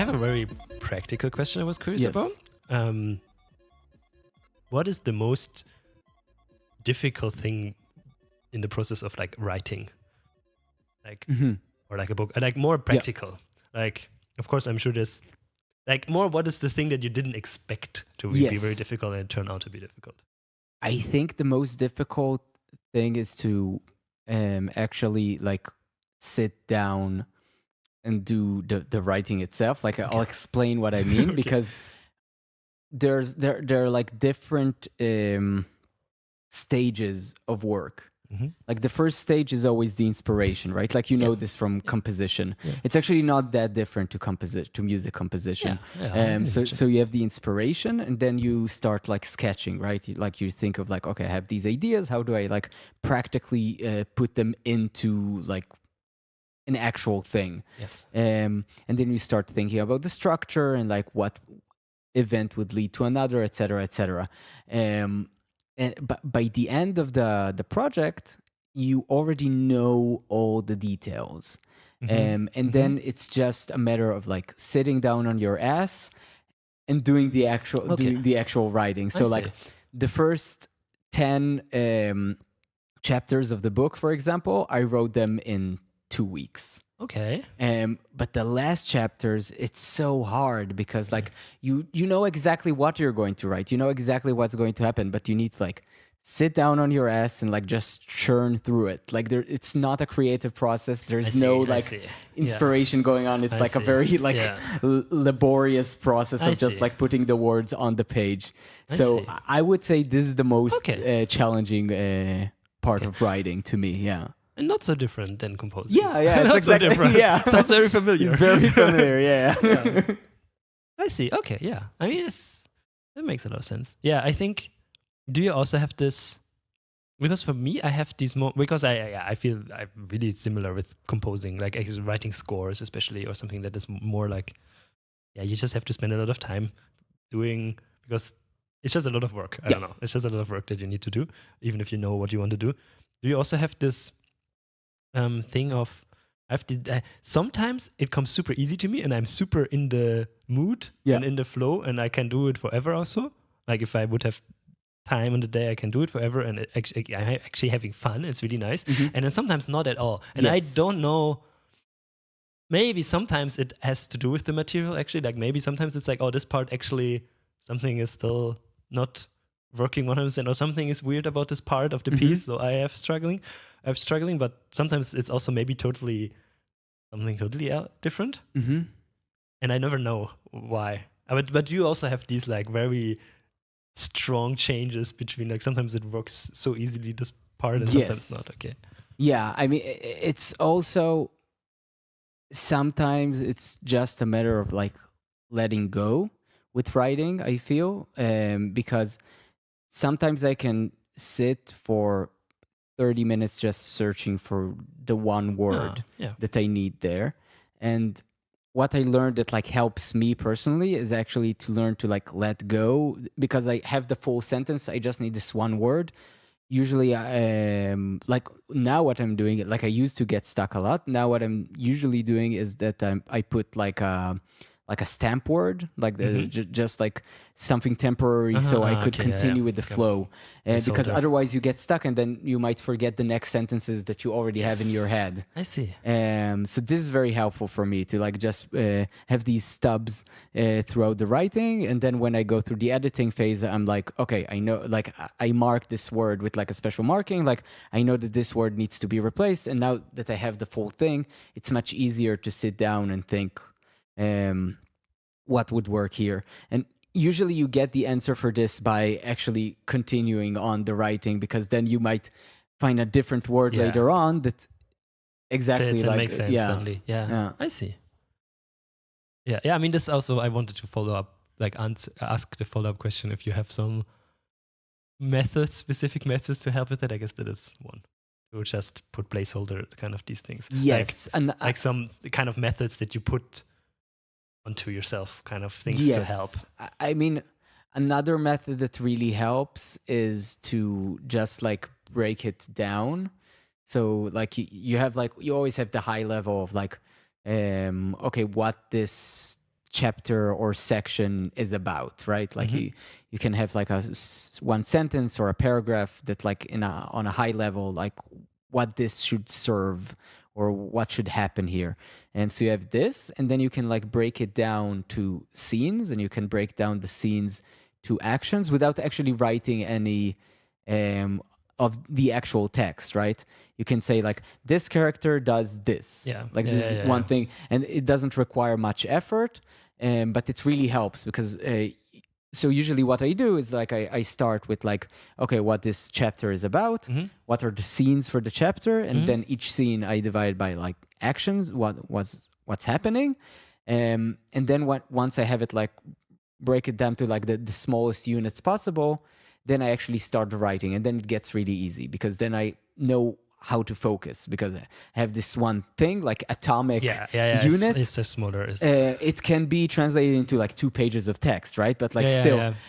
have a very practical question I was curious Yes. about. What is the most difficult thing in the process of like writing? Like, or like a book, like more practical. Like, of course, I'm sure there's like more. What is the thing that you didn't expect to be very Yes. difficult and it turned out to be difficult? I think the most difficult thing is to actually like sit down and do the writing itself. Like I'll explain what I mean because there are like different stages of work. Like the first stage is always the inspiration, right? Like you know this from composition. It's actually not that different to music composition. So you have the inspiration, and then you start like sketching, right? Like you think of like, okay, I have these ideas. How do I like practically put them into like an actual thing? Yes. And then you start thinking about the structure and like what event would lead to another, et cetera. But by the end of the project, you already know all the details. And then it's just a matter of like sitting down on your ass and doing the actual writing. So like the first 10 chapters of the book, for example, I wrote them in 2 weeks. Okay. But the last chapters, it's so hard because like you know exactly what you're going to write. You know exactly what's going to happen, but you need to like sit down on your ass and like just churn through it. Like it's not a creative process. There's no like inspiration going on. It's like a very like laborious process of just like putting the words on the page. So I would say this is the most challenging part of writing to me. Yeah. And not so different than composing. Yeah, it's not exactly so different. Yeah, sounds very familiar. Very familiar. Yeah. I see. Okay, yeah. I mean, that makes a lot of sense. Yeah, I think. Do you also have this? Because for me, I have these more. Because I feel I'm really similar with composing, like actually writing scores, especially, or something that is more like, you just have to spend a lot of time doing because it's just a lot of work. I don't know. It's just a lot of work that you need to do, even if you know what you want to do. Do you also have this? Thing of sometimes it comes super easy to me and I'm super in the mood and in the flow and I can do it forever also. Like if I would have time in the day, I can do it forever and I'm actually having fun. It's really nice. And then sometimes not at all. And I don't know, maybe sometimes it has to do with the material actually. Like maybe sometimes it's like, oh, this part actually, something is still not working 100% or something is weird about this part of the piece. So I'm struggling, but sometimes it's also maybe something totally different. And I never know why. But you also have these like very strong changes between like sometimes it works so easily this part and sometimes not. Okay. Yeah, I mean it's also sometimes it's just a matter of like letting go with writing, I feel, because sometimes I can sit for 30 minutes just searching for the one word that I need there. And what I learned that like helps me personally is actually to learn to like let go because I have the full sentence. I just need this one word. Usually, like now what I'm doing, like I used to get stuck a lot. Now what I'm usually doing is that I put like a stamp word, like just like something temporary, so I could continue with the flow. Because otherwise you get stuck, and then you might forget the next sentences that you already have in your head. I see. So this is very helpful for me to like just have these stubs throughout the writing, and then when I go through the editing phase, I'm like, okay, I know, like I mark this word with like a special marking, like I know that this word needs to be replaced, and now that I have the full thing, it's much easier to sit down and think. What would work here? And usually you get the answer for this by actually continuing on the writing, because then you might find a different word later on that exactly fits like and makes sense suddenly. Yeah, I see. Yeah. I mean, this also I wanted to follow up, like ask the follow-up question if you have some specific methods to help with it. I guess that is one. To just put placeholder kind of these things. Yes, like some kind of methods that you put onto yourself, kind of things to help. I mean, another method that really helps is to just like break it down. So like you have like, you always have the high level of like, okay, what this chapter or section is about, right? Like you can have like one sentence or a paragraph that like on a high level, like what this should serve or what should happen here. And so you have this, and then you can like break it down to scenes, and you can break down the scenes to actions without actually writing any of the actual text, right? You can say like, this character does this. This one thing, and it doesn't require much effort, but it really helps because so usually what I do is like I start with like, okay, what this chapter is about, what are the scenes for the chapter, and then each scene I divide by like actions, what's happening, and then once I have it like break it down to like the smallest units possible, then I actually start writing, and then it gets really easy because then I know how to focus because I have this one thing like atomic unit. It's so smaller. It can be translated into like 2 pages of text, right? But like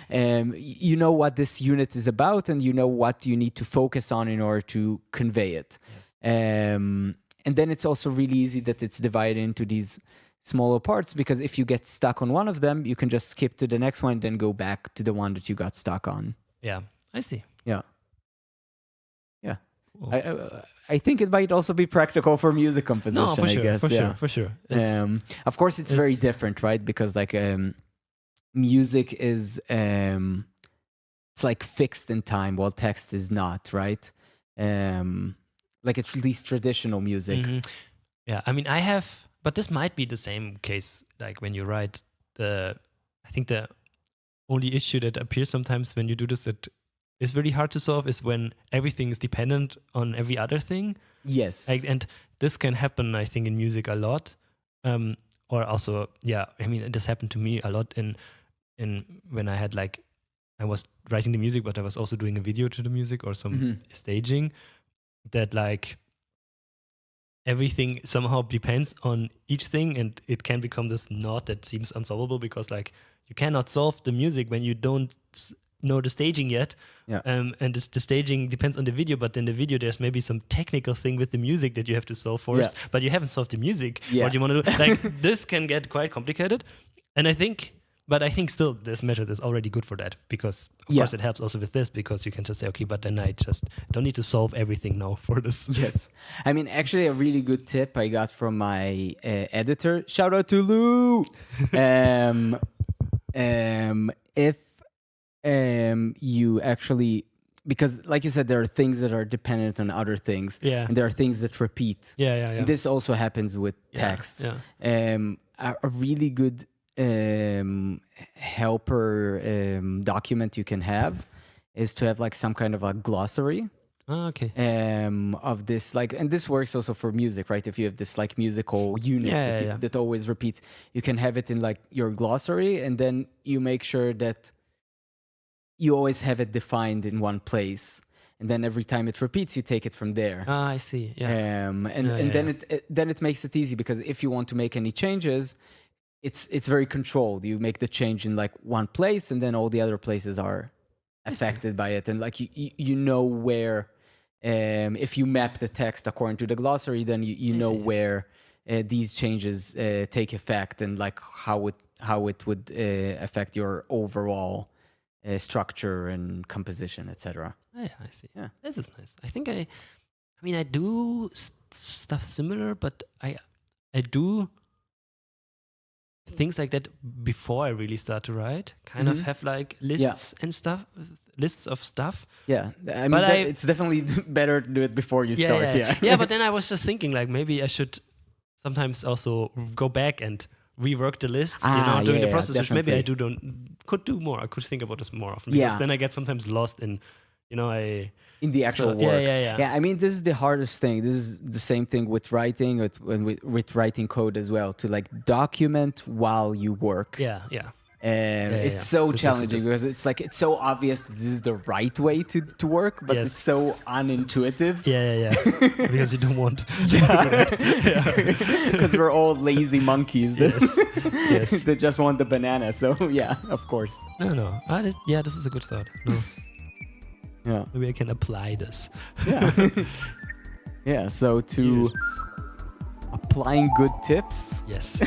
you know what this unit is about, and you know what you need to focus on in order to convey it. And then it's also really easy that it's divided into these smaller parts, because if you get stuck on one of them, you can just skip to the next one, then go back to the one that you got stuck on. Yeah, I see. Yeah. I think it might also be practical for music composition. No, for sure, I guess. for sure. Of course, it's very different, right? Because like music is it's like fixed in time, while text is not, right? Like at least traditional music. Yeah, I mean, but this might be the same case. Like when you write I think the only issue that appears sometimes when you do this that is really hard to solve is when everything is dependent on every other thing. Yes. And this can happen, I think, in music a lot. Or also, I mean, this happened to me a lot in when I had like, I was writing the music, but I was also doing a video to the music or some staging, that like everything somehow depends on each thing, and it can become this knot that seems unsolvable because like you cannot solve the music when you don't know the staging yet. And the staging depends on the video, but in the video there's maybe some technical thing with the music that you have to solve first, but you haven't solved the music. What do you want to do? Like this can get quite complicated, and I think still this method is already good for that, because of course it helps also with this, because you can just say, okay, but then I just don't need to solve everything now for this. Yes. I mean, actually a really good tip I got from my editor, shout out to Lou. If you actually, because like you said, there are things that are dependent on other things, and there are things that repeat. And this also happens with text. A really good helper document you can have is to have like some kind of a glossary of this, like, and this works also for music, right? If you have this like musical unit that always repeats, you can have it in like your glossary, and then you make sure that you always have it defined in one place, and then every time it repeats, you take it from there. I see. Then it makes it easy, because if you want to make any changes, it's very controlled. You make the change in like one place, and then all the other places are affected by it. And like you know where, if you map the text according to the glossary, then you know where these changes take effect, and like how it would affect your overall structure and composition, etc. Yeah, I see. Yeah, this is nice. I think I mean, I do stuff similar, but I do things like that before I really start to write. Kind of have like lists and stuff, lists of stuff. Yeah, I mean, it's definitely better to do it before you start. Yeah, but then I was just thinking like maybe I should sometimes also go back and rework the lists, during the process, definitely. which maybe I could do more. I could think about this more often, because then I get sometimes lost in, in the actual work. Yeah. I mean, this is the hardest thing. This is the same thing with writing, with writing code as well, to like document while you work. It's so challenging, because it's like, it's so obvious this is the right way to work, but it's so unintuitive. Because you don't want because we're all lazy monkeys that just want the banana. So of course. No. This is a good thought. No. Maybe I can apply this. So to applying good tips. Yes.